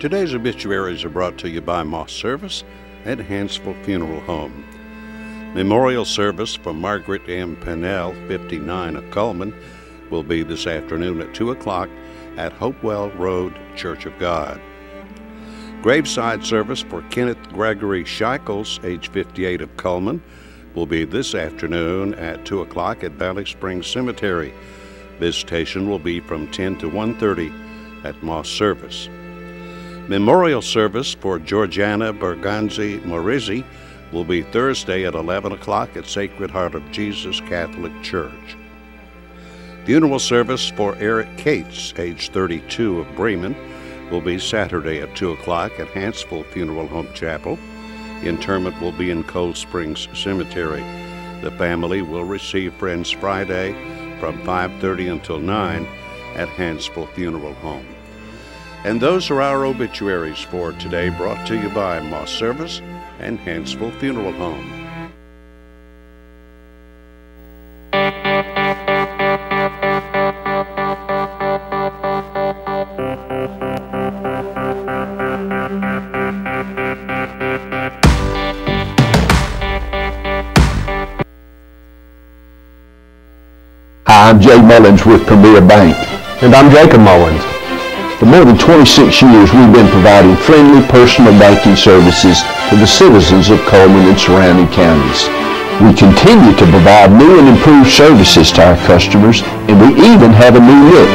Today's obituaries are brought to you by Moss Service at Hansville Funeral Home. Memorial service for Margaret M. Pennell, 59, of Cullman, will be this afternoon at 2 o'clock at Hopewell Road Church of God. Graveside service for Kenneth Gregory Shikels, age 58, of Cullman, will be this afternoon at 2 o'clock at Valley Springs Cemetery. Visitation will be from 10 to 1:30 at Moss Service. Memorial service for Georgiana Berganzi Morizzi will be Thursday at 11 o'clock at Sacred Heart of Jesus Catholic Church. Funeral service for Eric Cates, age 32, of Bremen, will be Saturday at 2 o'clock at Hansville Funeral Home Chapel. Interment will be in Cold Springs Cemetery. The family will receive friends Friday from 5:30 until 9 at Hansville Funeral Home. And those are our obituaries for today, brought to you by Moss Service and Hansville Funeral Home. Hi, I'm Jay Mullins with Premier Bank. And I'm Jacob Mullins. For more than 26 years, we've been providing friendly personal banking services to the citizens of Cullman and surrounding counties. We continue to provide new and improved services to our customers, and we even have a new look.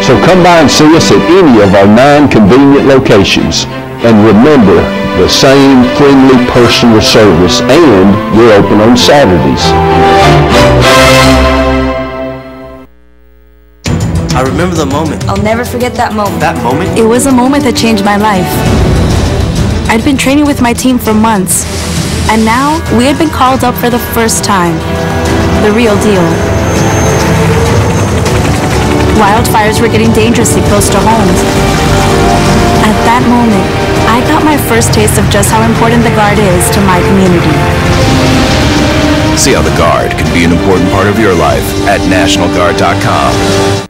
So come by and see us at any of our 9 convenient locations. And remember, the same friendly personal service, and we're open on Saturdays. I remember the moment. I'll never forget that moment. That moment? It was a moment that changed my life. I'd been training with my team for months, and now we had been called up for the first time. The real deal. Wildfires were getting dangerously close to homes. At that moment, I got my first taste of just how important the Guard is to my community. See how the Guard can be an important part of your life at NationalGuard.com.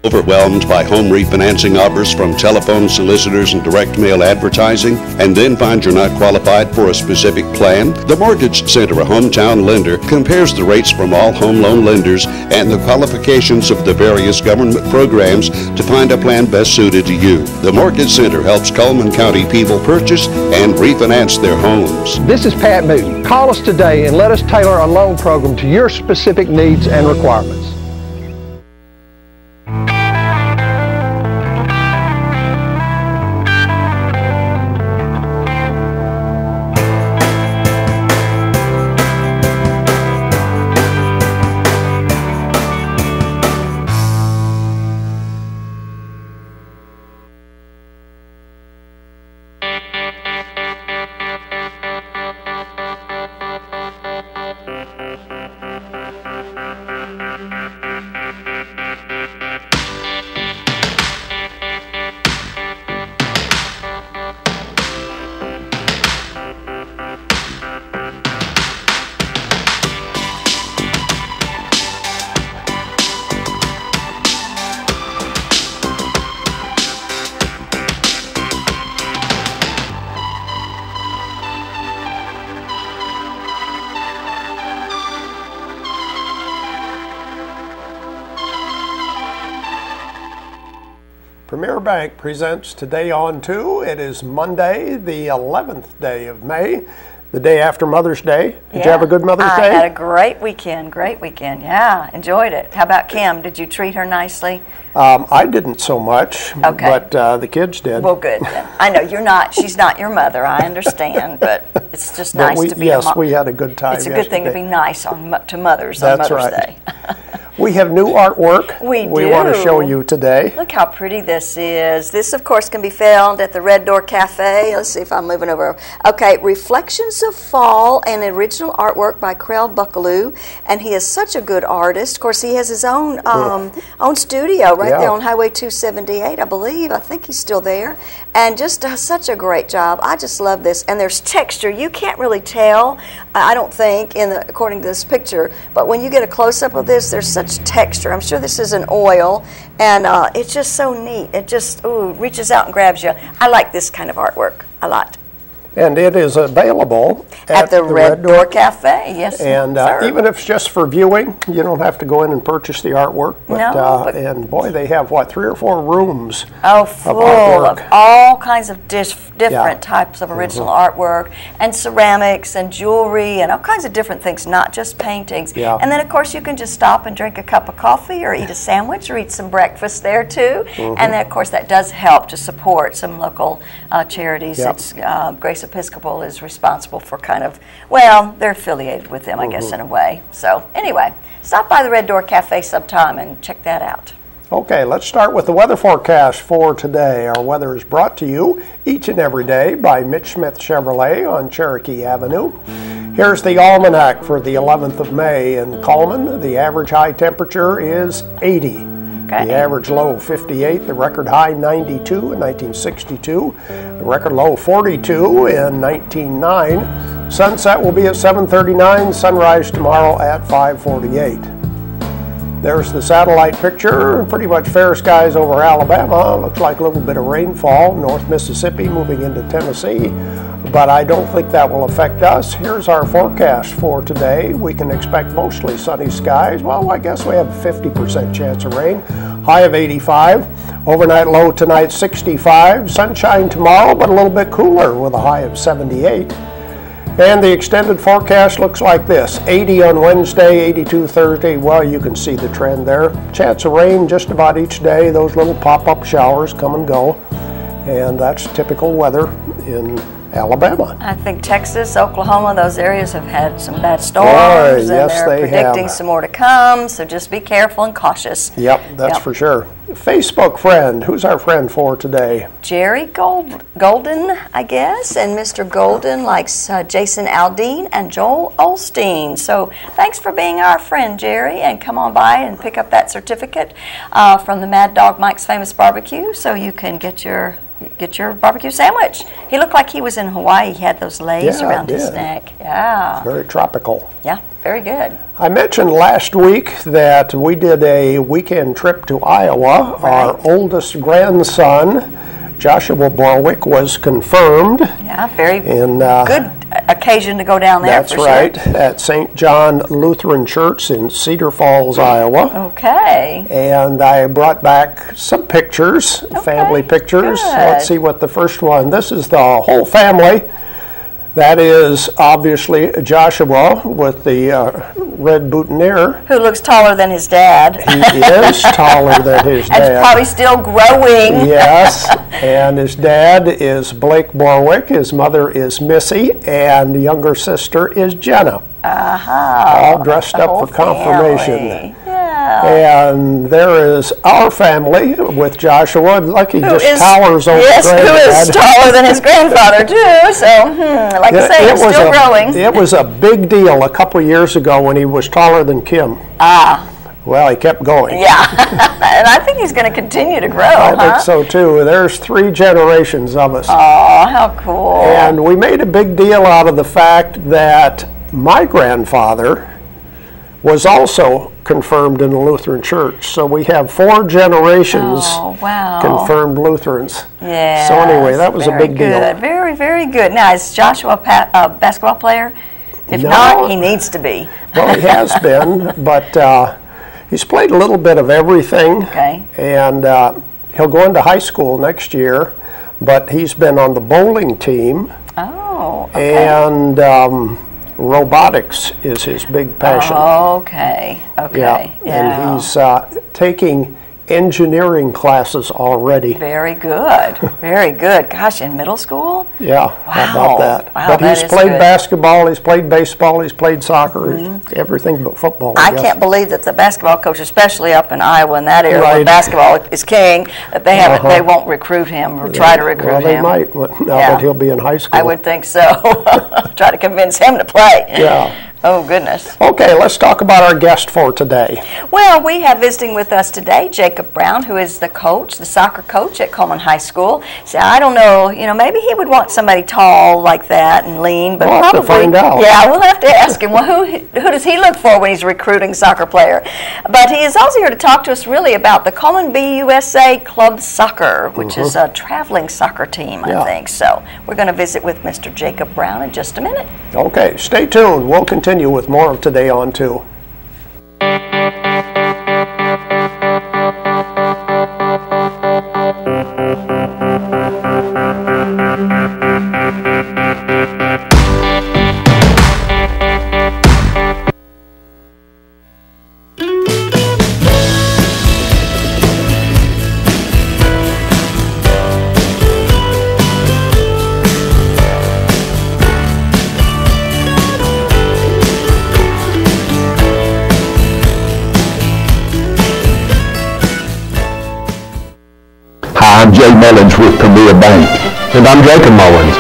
Overwhelmed by home refinancing offers from telephone solicitors and direct mail advertising, and then find you're not qualified for a specific plan? The Mortgage Center, a hometown lender, compares the rates from all home loan lenders and the qualifications of the various government programs to find a plan best suited to you. The Mortgage Center helps Cullman County people purchase and refinance their homes. This is Pat Newton. Call us today and let us tailor a loan program to your specific needs and requirements. Premier Bank presents Today on 2. It is Monday, the 11th day of May, the day after Mother's Day. Did you have a good Mother's Day? I had a great weekend, yeah, enjoyed it. How about Kim? Did you treat her nicely? I didn't so much, but the kids did. Well, good. I know she's not your mother, I understand, but it's just nice to be a mom. Yes, we had a good time It's a good thing to be nice to mothers on Mother's Day. We have new artwork we want to show you today. Look how pretty this is. This, of course, can be found at the Red Door Cafe. Let's see if I'm moving over. Okay, Reflections of Fall, an original artwork by Krell Buckaloo, and he is such a good artist. Of course, he has his own own studio right there on Highway 278, I believe. I think he's still there, and just does such a great job. I just love this, and there's texture. You can't really tell, I don't think, according to this picture, but when you get a close-up of this, there's such rich texture. I'm sure this is an oil, and it's just so neat. It just reaches out and grabs you. I like this kind of artwork a lot. And it is available at the Red Door Cafe, yes. And even if it's just for viewing, you don't have to go in and purchase the artwork. But, and boy, they have, what, 3 or 4 rooms full of all kinds of different types of original artwork, and ceramics and jewelry and all kinds of different things, not just paintings. And then, of course, you can just stop and drink a cup of coffee or eat a sandwich or eat some breakfast there, too. And then, of course, that does help to support some local charities. It's Grace Episcopal is responsible for kind of, well, they're affiliated with them, I guess, in a way. So anyway, stop by the Red Door Cafe sometime and check that out. Okay, let's start with the weather forecast for today. Our weather is brought to you each and every day by Mitch Smith Chevrolet on Cherokee Avenue. Here's the almanac for the 11th of May in Cullman. The average high temperature is 80. The average low 58, the record high 92 in 1962, the record low 42 in 1909. Sunset will be at 7:39, sunrise tomorrow at 5:48. There's the satellite picture, pretty much fair skies over Alabama. Looks like a little bit of rainfall, North Mississippi moving into Tennessee, but I don't think that will affect us. Here's our forecast for today. We can expect mostly sunny skies. Well, I guess we have a 50% chance of rain. High of 85. Overnight low tonight 65. Sunshine tomorrow, but a little bit cooler with a high of 78. And the extended forecast looks like this. 80 on Wednesday, 82 Thursday. Well, you can see the trend there. Chance of rain just about each day. Those little pop-up showers come and go. And that's typical weather in Alabama. I think Texas, Oklahoma, those areas have had some bad storms, and they're predicting some more to come, so just be careful and cautious. Yep, that's for sure. Facebook friend, who's our friend for today? Jerry Golden, I guess, and Mr. Golden likes Jason Aldean and Joel Olstein. So thanks for being our friend, Jerry, and come on by and pick up that certificate from the Mad Dog Mike's Famous Barbecue so you can get your barbecue sandwich. He looked like he was in Hawaii. He had those lays around his neck. Yeah. Very tropical. Yeah, very good. I mentioned last week that we did a weekend trip to Iowa. Our oldest grandson, Joshua Borwick, was confirmed. Yeah, very good occasion to go down there. That's right, at St. John Lutheran Church in Cedar Falls, Iowa. Okay. And I brought back some pictures, family pictures. Good. Let's see what the first one. This is the whole family. That is obviously Joshua with the red boutonniere. Who looks taller than his dad. He is taller than his dad. And probably still growing. Yes, and his dad is Blake Borwick. His mother is Missy, and the younger sister is Jenna. All dressed up for confirmation. And there is our family with Joshua. Like he just towers over his granddad. Yes, who is taller than his grandfather too. So, like I say, he's still growing. It was a big deal a couple years ago when he was taller than Kim. Well, he kept going. Yeah, and I think he's going to continue to grow. I think so too. There's 3 generations of us. Oh, how cool. And we made a big deal out of the fact that my grandfather was also confirmed in the Lutheran Church. So we have 4 generations confirmed Lutherans. Yeah. So anyway, that was a big deal. Very, very good. Now, is Joshua a basketball player? If not, he needs to be. Well, he has been, but he's played a little bit of everything. Okay. And he'll go into high school next year, but he's been on the bowling team. Oh, okay. And robotics is his big passion. Okay. Yeah. And he's taking engineering classes already. Very good. Very good. Gosh, in middle school? Yeah, how about that? Wow, but he's played basketball, he's played baseball, he's played soccer, everything but football. I can't believe that the basketball coach, especially up in Iowa in that area where basketball is king, that they haven't, they won't recruit him or try to recruit him. Well, they might, now that he'll be in high school. I would think so. Try to convince him to play. Yeah. Oh, goodness. Okay, let's talk about our guest for today. Well, we have visiting with us today Jacob Browm, who is the coach, the soccer coach at Cullman High School. So I don't know, maybe he would want somebody tall like that and lean, but we'll probably have to find out. Yeah, we'll have to ask him. Well, who does he look for when he's recruiting soccer player? But he is also here to talk to us really about the Cullman BUSA Club Soccer, which is a traveling soccer team, I think. So we're going to visit with Mr. Jacob Browm in just a minute. Okay, stay tuned. We'll continue with more of Today on 2. I'm Jay Mullins with Premier Bank. And I'm Jacob Mullins.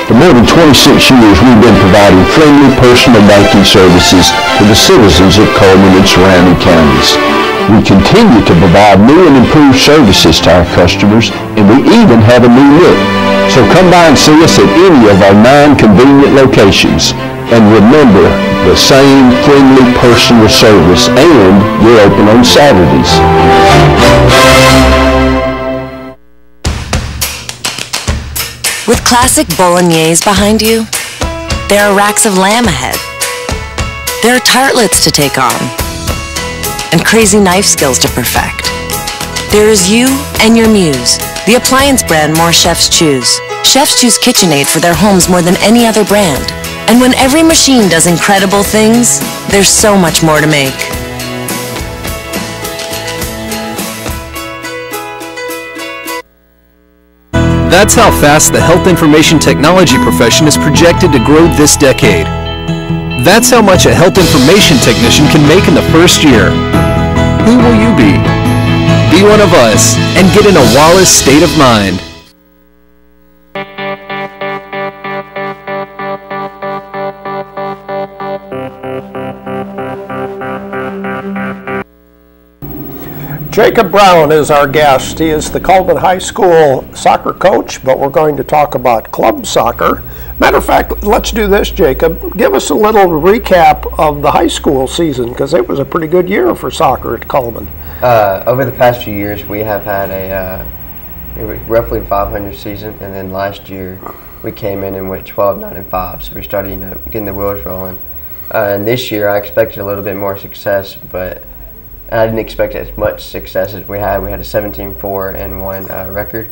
For more than 26 years, we've been providing friendly personal banking services to the citizens of Cullman and surrounding counties. We continue to provide new and improved services to our customers, and we even have a new look. So come by and see us at any of our 9 convenient locations. And remember, the same friendly personal service, and we're open on Saturdays. With classic bolognese behind you, there are racks of lamb ahead. There are tartlets to take on, and crazy knife skills to perfect. There is you and your muse, the appliance brand more chefs choose. Chefs choose KitchenAid for their homes more than any other brand. And when every machine does incredible things, there's so much more to make. That's how fast the health information technology profession is projected to grow this decade. That's how much a health information technician can make in the first year. Who will you be? Be one of us and get in a Wallace state of mind. Jacob Browm is our guest. He is the Cullman High School soccer coach, but we're going to talk about club soccer. Matter of fact, let's do this, Jacob. Give us a little recap of the high school season, because it was a pretty good year for soccer at Cullman. Over the past few years, we have had a roughly 500 season, and then last year we came in and went 12-9-5, so we started getting the wheels rolling. And this year I expected a little bit more success, but I didn't expect as much success as we had. We had a 17-4-1 record.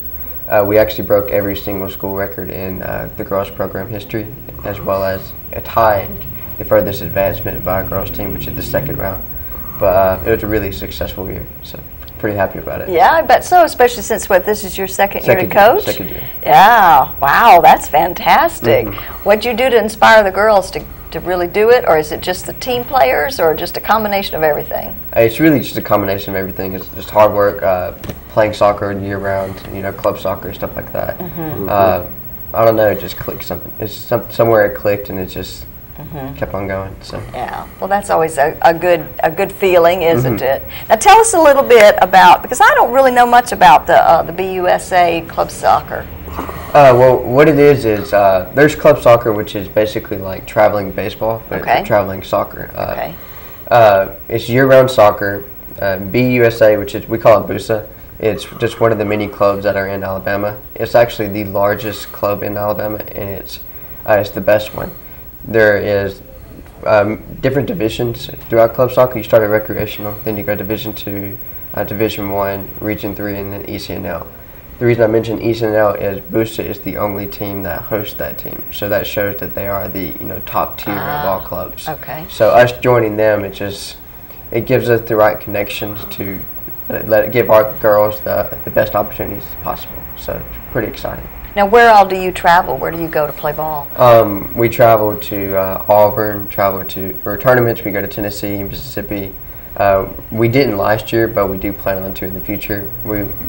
We actually broke every single school record in the girls program history, as well as tied the furthest advancement by a girls team, which is the second round. But it was a really successful year, so pretty happy about it. Yeah, I bet so, especially since this is your second year to coach? Second year. Yeah, wow, that's fantastic. What'd you do to inspire the girls to really do it, or is it just the team players, or just a combination of everything? It's really just a combination of everything. It's just hard work, playing soccer year round, club soccer, stuff like that. I don't know, it just clicked something. It's somewhere it clicked, and it just kept on going. So yeah, well, that's always a good feeling, isn't it? Now tell us a little bit about, because I don't really know much about the BUSA Club Soccer. Well, what it is there's club soccer, which is basically like traveling baseball, but for traveling soccer. It's year-round soccer. BUSA, which is, we call it BUSA, it's just one of the many clubs that are in Alabama. It's actually the largest club in Alabama, and it's the best one. There is different divisions throughout club soccer. You start at recreational, then you go Division II, Division I, Region 3, and then ECNL. The reason I mention ECNL is BUSA is the only team that hosts that team, so that shows that they are the top tier of all clubs. Okay. So us joining them, it gives us the right connections to give our girls the best opportunities possible. So it's pretty exciting. Now, where all do you travel? Where do you go to play ball? We travel to Auburn. For tournaments, we go to Tennessee, Mississippi. We didn't last year, but we do plan on to in the future.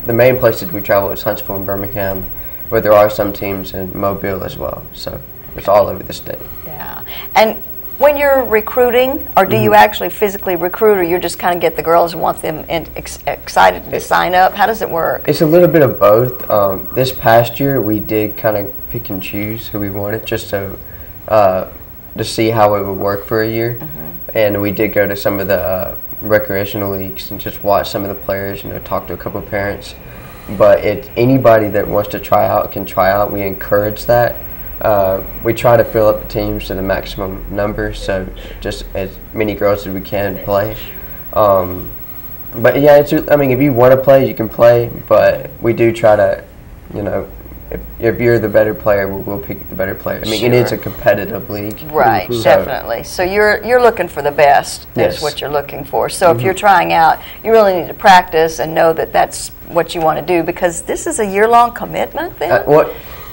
The main places we travel is Huntsville and Birmingham, but there are some teams in Mobile as well. So it's all over the state. Yeah. And When you're recruiting, or do you actually physically recruit, or you just kind of get the girls and want them excited to sign up? How does it work? It's a little bit of both. This past year, we did kind of pick and choose who we wanted, just to see how it would work for a year. And we did go to some of the recreational leagues and just watch some of the players, talk to a couple of parents. But anybody that wants to try out can try out. We encourage that. We try to fill up the teams to the maximum number, so just as many girls as we can play. But yeah, if you want to play, you can play. But we do try to, if you're the better player, we'll pick the better player. It is a competitive league. Right, definitely. So you're looking for the best. That's what you're looking for. So if you're trying out, you really need to practice and know that that's what you want to do, because this is a year-long commitment then?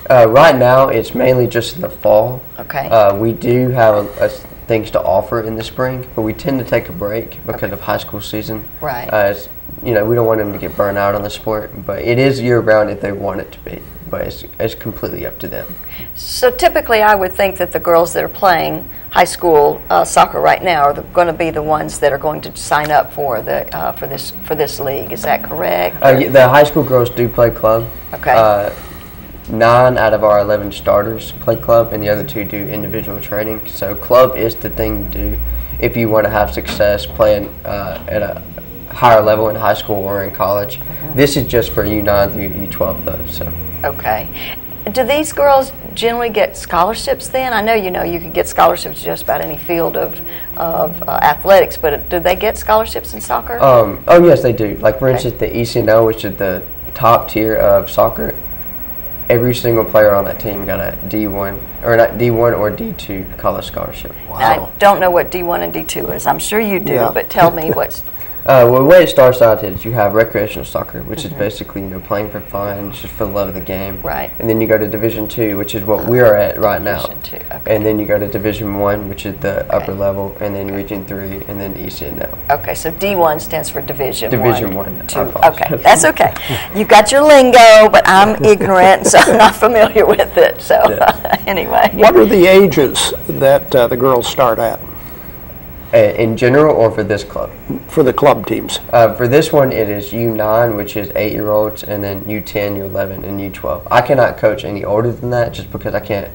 Right now, it's mainly just in the fall. Okay. We do have things to offer in the spring, but we tend to take a break because of high school season. Right. We don't want them to get burned out on the sport, but it is year-round if they want it to be. But it's completely up to them. So typically, I would think that the girls that are playing high school soccer right now are going to be the ones that are going to sign up for this league. Is that correct? The high school girls do play club. Okay. 9 out of our 11 starters play club, and the other 2 do individual training. So club is the thing to do if you want to have success playing at a higher level in high school or in college. This is just for U9 through U12 though. So. Okay. Do these girls generally get scholarships then? I know you can get scholarships just about any field of athletics, but do they get scholarships in soccer? Oh yes, they do. Like for instance, the ECNO, which is the top tier of soccer, every single player on that team got a D1 or D2 college scholarship. Wow. Now, I don't know what D1 and D2 is. I'm sure you do, but tell me what's. Well, the way it starts out is you have recreational soccer, which is basically playing for fun, just for the love of the game. Right. And then you go to Division II, which is what we are at right now. Division II. Okay. And then you go to Division I, which is the upper level, and then Region III, and then ECNL. Okay, so D1 stands for Division I. Okay, Yes. That's okay. You got your lingo, but I'm ignorant, so I'm not familiar with it. So anyway. What are the ages that the girls start at? In general, or for this club? For the club teams. For this one, it is U9, which is 8-year-olds, and then U10, U11, and U12. I cannot coach any older than that, just because I can't.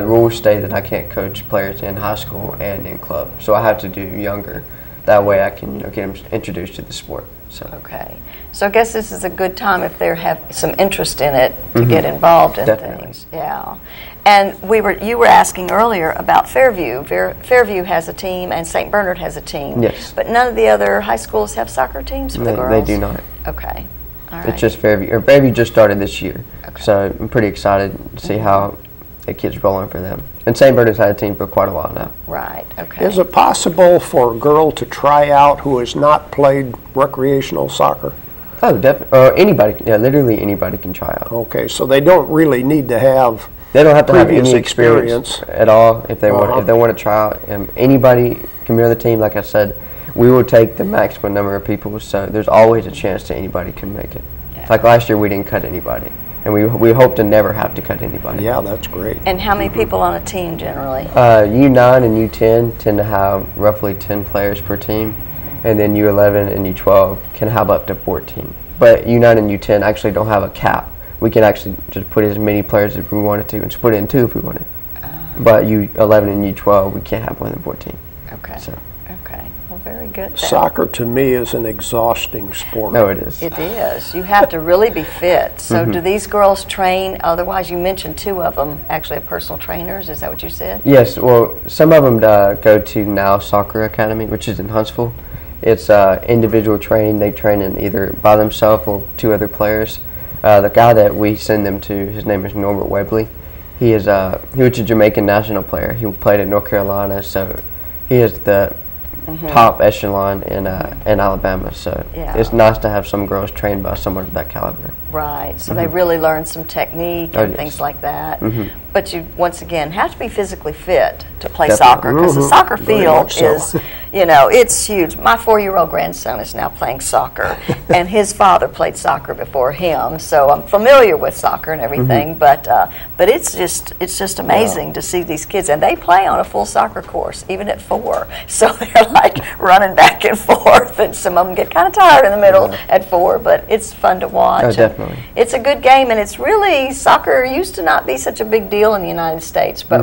Rules state that I can't coach players in high school and in club, so I have to do younger. That way, I can get them introduced to the sport. So. Okay, so I guess this is a good time if they have some interest in it to get involved in things. Yeah. And you were asking earlier about Fairview. Fairview has a team, and St. Bernard has a team. Yes. But none of the other high schools have soccer teams for the girls? They do not. Okay. All right. It's just Fairview. Fairview just started this year. Okay. So I'm pretty excited to see how it gets rolling for them. And St. Bernard's had a team for quite a while now. Right, okay. Is it possible for a girl to try out who has not played recreational soccer? Oh, definitely. Anybody. Yeah, literally anybody can try out. Okay, so they don't really need to have. They don't have to have any experience at all if they want. If they want to try out, anybody can be on the team. Like I said, we will take the maximum number of people, so there's always a chance that anybody can make it. Yeah. Like last year, we didn't cut anybody, and we hope to never have to cut anybody. Yeah, that's great. And how many people on a team generally? U9 and U10 tend to have roughly 10 players per team, and then U11 and U12 can have up to 14. But U9 and U10 actually don't have a cap. We can actually just put as many players as we wanted to and split it in 2 if we wanted. But U11 and U12, we can't have more than 14. Okay. So. Okay. Well, very good. Then. Soccer to me is an exhausting sport. No, it is. It is. You have to really be fit. So do these girls train? Otherwise, you mentioned 2 of them actually have personal trainers. Is that what you said? Yes. Well, some of them go to Now Soccer Academy, which is in Huntsville. It's individual training. They train in either by themselves or 2 other players. The guy that we send them to, his name is Norbert Webley. He was a Jamaican national player. He played at North Carolina, so he is the top echelon in Alabama. So it's nice to have some girls trained by someone of that caliber. Right. So they really learn some technique and things like that. but you, once again, have to be physically fit to play soccer, because the soccer field is, you know, it's huge. My 4-year-old grandson is now playing soccer, and his father played soccer before him, so I'm familiar with soccer and everything, but it's just amazing to see these kids, and they play on a full soccer course, even at 4, so they're like running back and forth, and some of them get kind of tired in the middle at 4, but it's fun to watch. Oh, definitely. It's a good game, and it's really, soccer used to not be such a big deal in the United States, but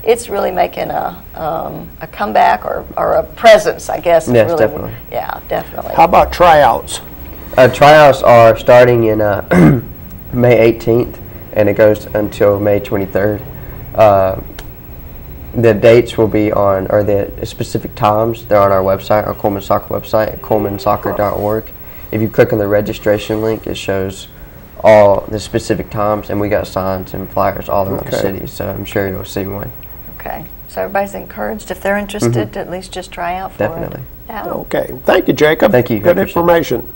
it's really making a comeback or a presence, I guess. Yes, really, definitely. Yeah, definitely. How about tryouts? Tryouts are starting in May 18th, and it goes until May 23rd. The dates will be on, or the specific times, they're on our website, our Cullman Soccer website, at cullmansoccer.org. If you click on the registration link, it shows all the specific times, and we got signs and flyers all around the city, so I'm sure you'll see one. Okay, so everybody's encouraged, if they're interested, to at least just try out for Definitely. it. Yeah. Okay, thank you, Jacob. Thank you. Good information.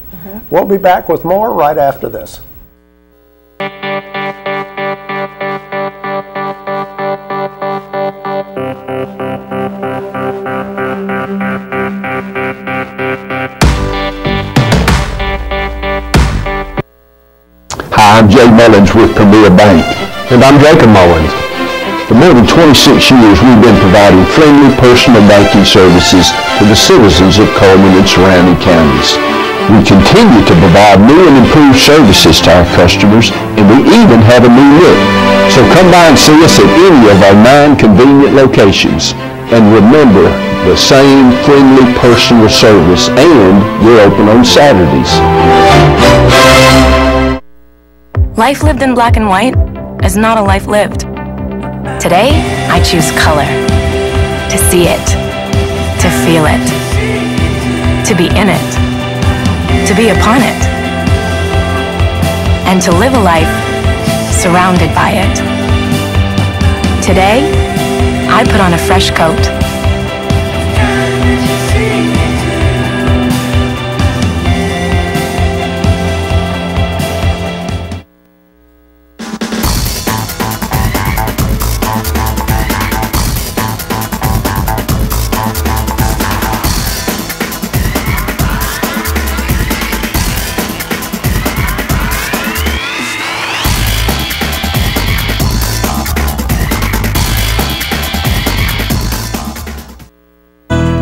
We'll be back with more right after this. Hi, I'm Jay Mullins with Premier Bank. And I'm Jacob Mullins. For more than 26 years, we've been providing friendly personal banking services to the citizens of Cullman and surrounding counties. We continue to provide new and improved services to our customers, and we even have a new look. So come by and see us at any of our 9 convenient locations. And remember, the same friendly personal service, and we're open on Saturdays. Life lived in black and white is not a life lived. Today, I choose color. To see it. To feel it. To be in it. To be upon it. And to live a life surrounded by it. Today, I put on a fresh coat.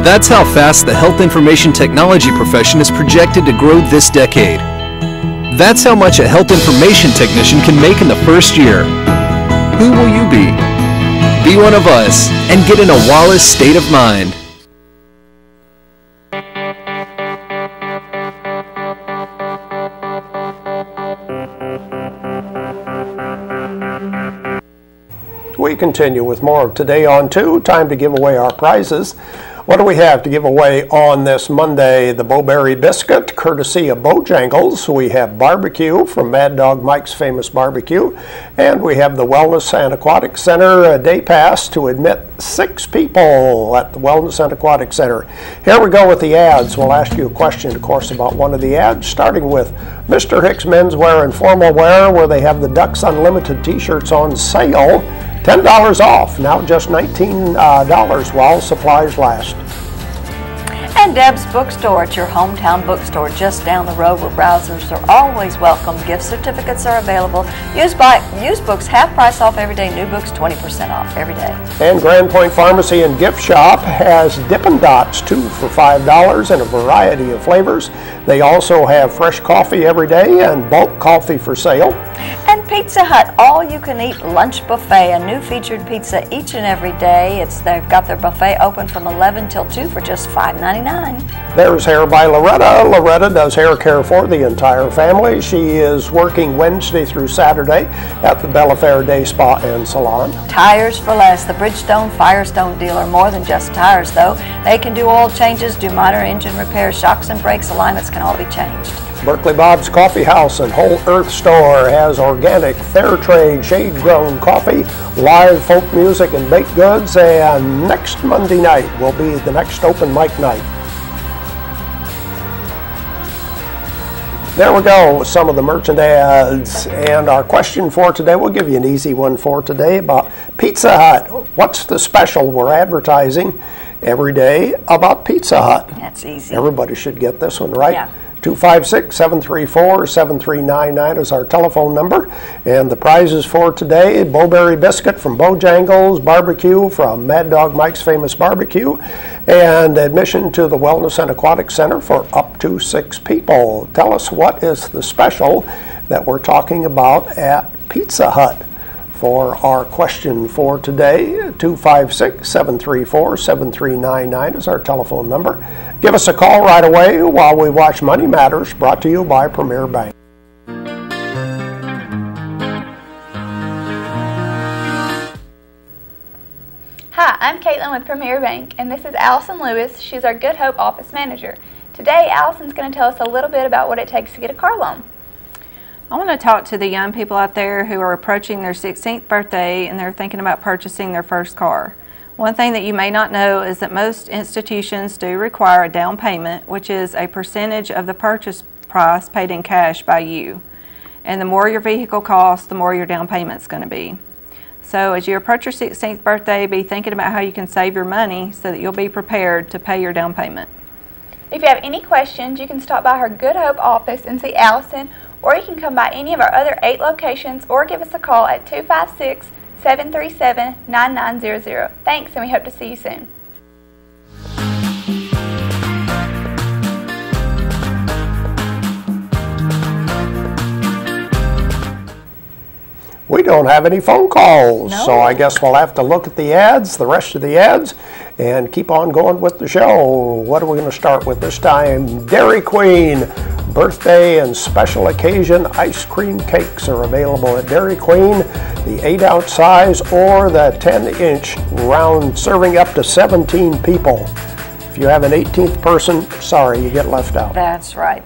That's how fast the health information technology profession is projected to grow this decade. That's how much a health information technician can make in the first year. Who will you be? Be one of us and get in a Wallace state of mind. We continue with more of Today on 2. Time to give away our prizes. What do we have to give away on this Monday? The Bowberry Biscuit, courtesy of Bojangles. We have barbecue from Mad Dog Mike's Famous Barbecue. And we have the Wellness and Aquatic Center a day pass to admit 6 people at the Wellness and Aquatic Center. Here we go with the ads. We'll ask you a question, of course, about one of the ads, starting with Mr. Hicks Menswear and Formal Wear, where they have the Ducks Unlimited t-shirts on sale. $10 off, now just $19 while supplies last. And Deb's Bookstore at your hometown bookstore just down the road, where browsers are always welcome. Gift certificates are available. Used books half price off every day. New books 20% off every day. And Grand Point Pharmacy and Gift Shop has Dippin' Dots, 2 for $5 in a variety of flavors. They also have fresh coffee every day and bulk coffee for sale. And Pizza Hut, all-you-can-eat lunch buffet, a new featured pizza each and every day. They've got their buffet open from 11 till 2 for just $5.99. There's Hair by Loretta. Loretta does hair care for the entire family. She is working Wednesday through Saturday at the Bellafair Day Spa and Salon. Tires for less. The Bridgestone Firestone dealer. More than just tires, though. They can do oil changes, do minor engine repairs, shocks and brakes, alignments can all be changed. Berkeley Bob's Coffee House and Whole Earth Store has organic, fair trade, shade-grown coffee, live folk music and baked goods, and next Monday night will be the next open mic night. There we go with some of the merchant ads. And our question for today, we'll give you an easy one for today about Pizza Hut. What's the special we're advertising every day about Pizza Hut? That's easy. Everybody should get this one right. Yeah. 256-734-7399 is our telephone number. And the prizes for today, Bowberry Biscuit from Bojangles, barbecue from Mad Dog Mike's Famous Barbecue, and admission to the Wellness and Aquatic Center for up to 6 people. Tell us what is the special that we're talking about at Pizza Hut. For our question for today, 256-734-7399 is our telephone number. Give us a call right away while we watch Money Matters, brought to you by Premier Bank. Hi, I'm Caitlin with Premier Bank, and this is Allison Lewis. She's our Good Hope Office Manager. Today, Allison's going to tell us a little bit about what it takes to get a car loan. I want to talk to the young people out there who are approaching their 16th birthday and they're thinking about purchasing their first car. One thing that you may not know is that most institutions do require a down payment, which is a percentage of the purchase price paid in cash by you. And the more your vehicle costs, the more your down payment's going to be. So as you approach your 16th birthday, be thinking about how you can save your money so that you'll be prepared to pay your down payment. If you have any questions, you can stop by her Good Hope office and see Allison, or you can come by any of our other 8 locations or give us a call at 256-737-9900. Thanks, and we hope to see you soon. We don't have any phone calls, No. so I guess we'll have to look at the ads, the rest of the ads, and keep on going with the show. What are we going to start with this time? Dairy Queen. Birthday and special occasion ice cream cakes are available at Dairy Queen. The 8-ounce size or the 10-inch round, serving up to 17 people. If you have an 18th person, sorry, you get left out. That's right.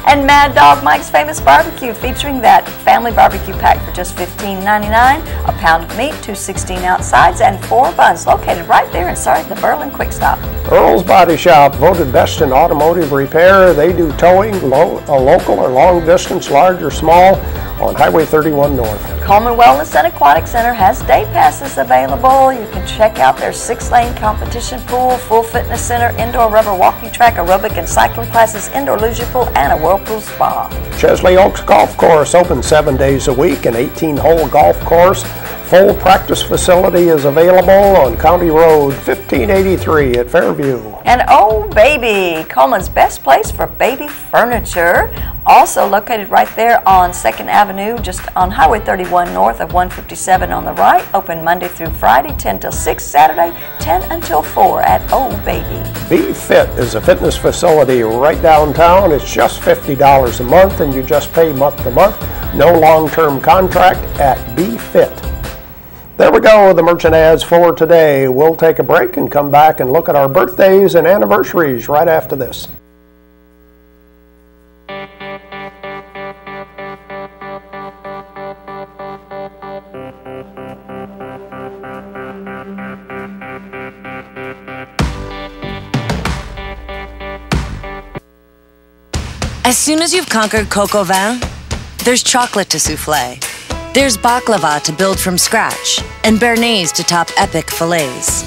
And Mad Dog Mike's Famous Barbecue, featuring that family barbecue pack for just $15.99, a pound of meat, 2 16-ounce sides, and 4 buns, located right there inside the Berlin Quick Stop. Earl's Body Shop, voted best in automotive repair. They do towing, local or long distance, large or small, on Highway 31 North. Cullman Wellness and Aquatic Center has day passes available. You can check out their 6-lane competition pool, full fitness center, indoor rubber walking track, aerobic and cycling classes, indoor luge pool, and a whirlpool spa. Chesley Oaks Golf Course, open 7 days a week, an 18-hole golf course. Full practice facility is available on County Road 1583 at Fairview. And oh baby, Coleman's best place for baby furniture, also located right there on 2nd Avenue, just on Highway 31 north of 157 on the right, open Monday through Friday, 10 till 6, Saturday, 10 until 4 at Oh Baby. Be Fit is a fitness facility right downtown. It's just $50 a month, and you just pay month to month. No long-term contract at Be Fit. There we go with the merchant ads for today. We'll take a break and come back and look at our birthdays and anniversaries right after this. As soon as you've conquered coq au vin, there's chocolate to souffle. There's baklava to build from scratch, and béarnaise to top epic fillets.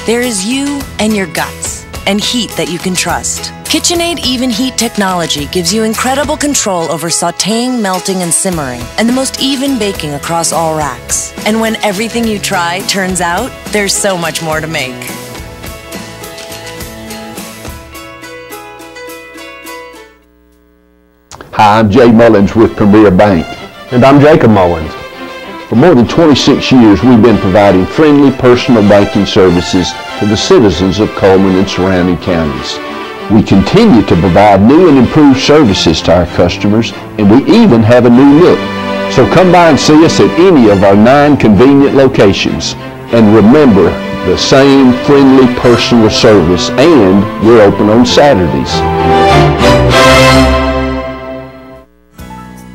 There is you and your guts, and heat that you can trust. KitchenAid Even Heat technology gives you incredible control over sautéing, melting, and simmering, and the most even baking across all racks. And when everything you try turns out, there's so much more to make. Hi, I'm Jay Mullins with Premier Bank. And I'm Jacob Mullins. For more than 26 years, we've been providing friendly personal banking services to the citizens of Cullman and surrounding counties. We continue to provide new and improved services to our customers, and we even have a new look. So come by and see us at any of our 9 convenient locations. And remember, the same friendly personal service, and we're open on Saturdays.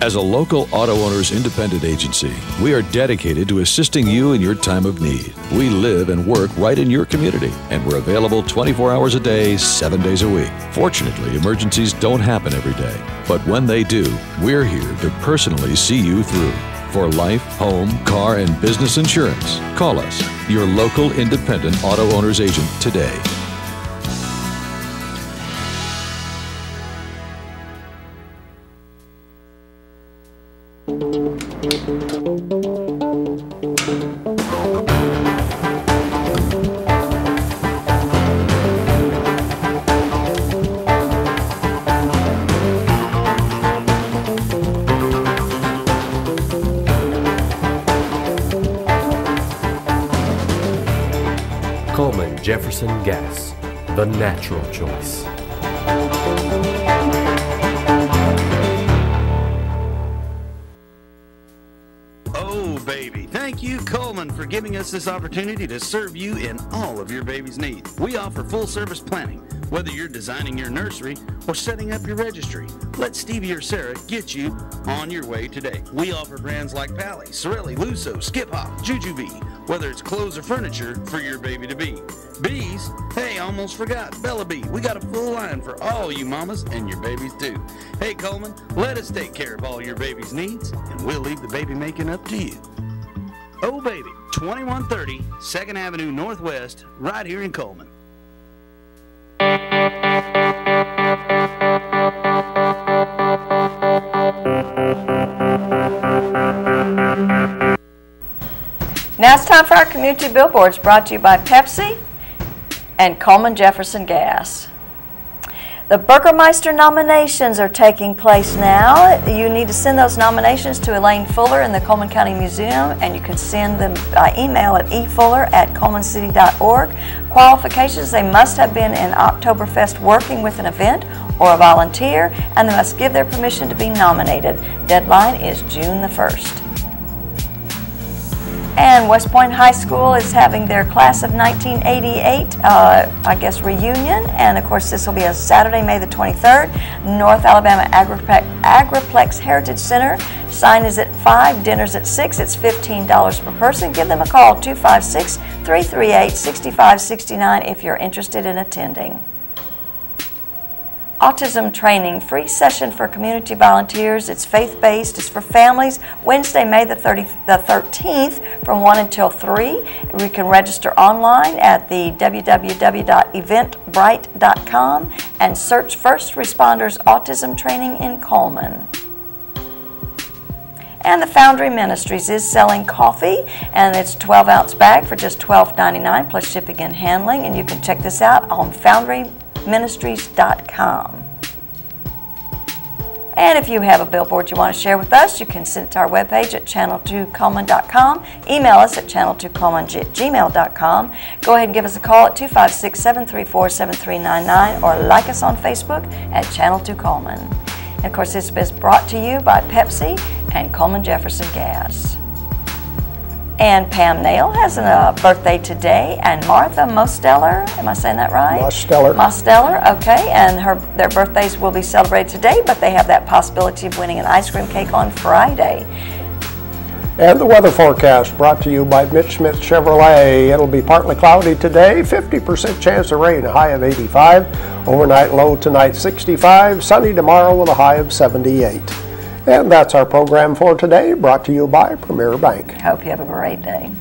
As a local auto owners independent agency, we are dedicated to assisting you in your time of need. We live and work right in your community, and we're available 24 hours a day, 7 days a week. Fortunately, emergencies don't happen every day, but when they do, we're here to personally see you through. For life, home, car, and business insurance, call us, your local independent auto owners agent today. Cullman Jefferson Gas, the natural choice. Oh, baby. Thank you, Cullman, for giving us this opportunity to serve you in all of your baby's needs. We offer full-service planning, whether you're designing your nursery or setting up your registry. Let Stevie or Sarah get you on your way today. We offer brands like Pally, Sorelli, Lusso, Skip Hop, Jujubee, whether it's clothes or furniture for your baby to be. Bees, hey, almost forgot, Bella Bee. We got a full line for all you mamas and your babies too. Hey, Cullman, let us take care of all your baby's needs, and we'll leave the baby making up to you. Oh, baby, 2130 2nd Avenue Northwest, right here in Cullman. Now it's time for our community billboards, brought to you by Pepsi and Cullman Jefferson Gas. The Burgermeister nominations are taking place now. You need to send those nominations to Elaine Fuller in the Cullman County Museum, and you can send them by email at efuller@cullmancity.org. Qualifications: they must have been in Oktoberfest working with an event or a volunteer, and they must give their permission to be nominated. Deadline is June the 1st. And West Point High School is having their class of 1988, reunion. And of course, this will be a Saturday, May the 23rd, North Alabama Agriplex Heritage Center. Sign is at 5, dinner's at 6. It's $15 per person. Give them a call, 256-338-6569 if you're interested in attending. Autism training, free session for community volunteers. It's faith-based. It's for families. Wednesday, May the 13th from 1 until 3. We can register online at the www.eventbrite.com and search First Responders Autism Training in Cullman. And the Foundry Ministries is selling coffee, and it's a 12-ounce bag for just $12.99 plus shipping and handling. And you can check this out on foundryministries.com. And if you have a billboard you want to share with us, you can send it to our webpage at channel2cullman.com. Email us at channel2cullman@gmail.com. Go ahead and give us a call at 256-734-7399 or like us on Facebook at Channel 2 Cullman. And of course, this is brought to you by Pepsi and Cullman Jefferson Gas. And Pam Nail has a birthday today, and Martha Mosteller, am I saying that right? Mosteller, okay, and their birthdays will be celebrated today, but they have that possibility of winning an ice cream cake on Friday. And the weather forecast brought to you by Mitch Smith Chevrolet. It'll be partly cloudy today, 50% chance of rain, a high of 85. Overnight low tonight 65, sunny tomorrow with a high of 78. And that's our program for today, brought to you by Premier Bank. Hope you have a great day.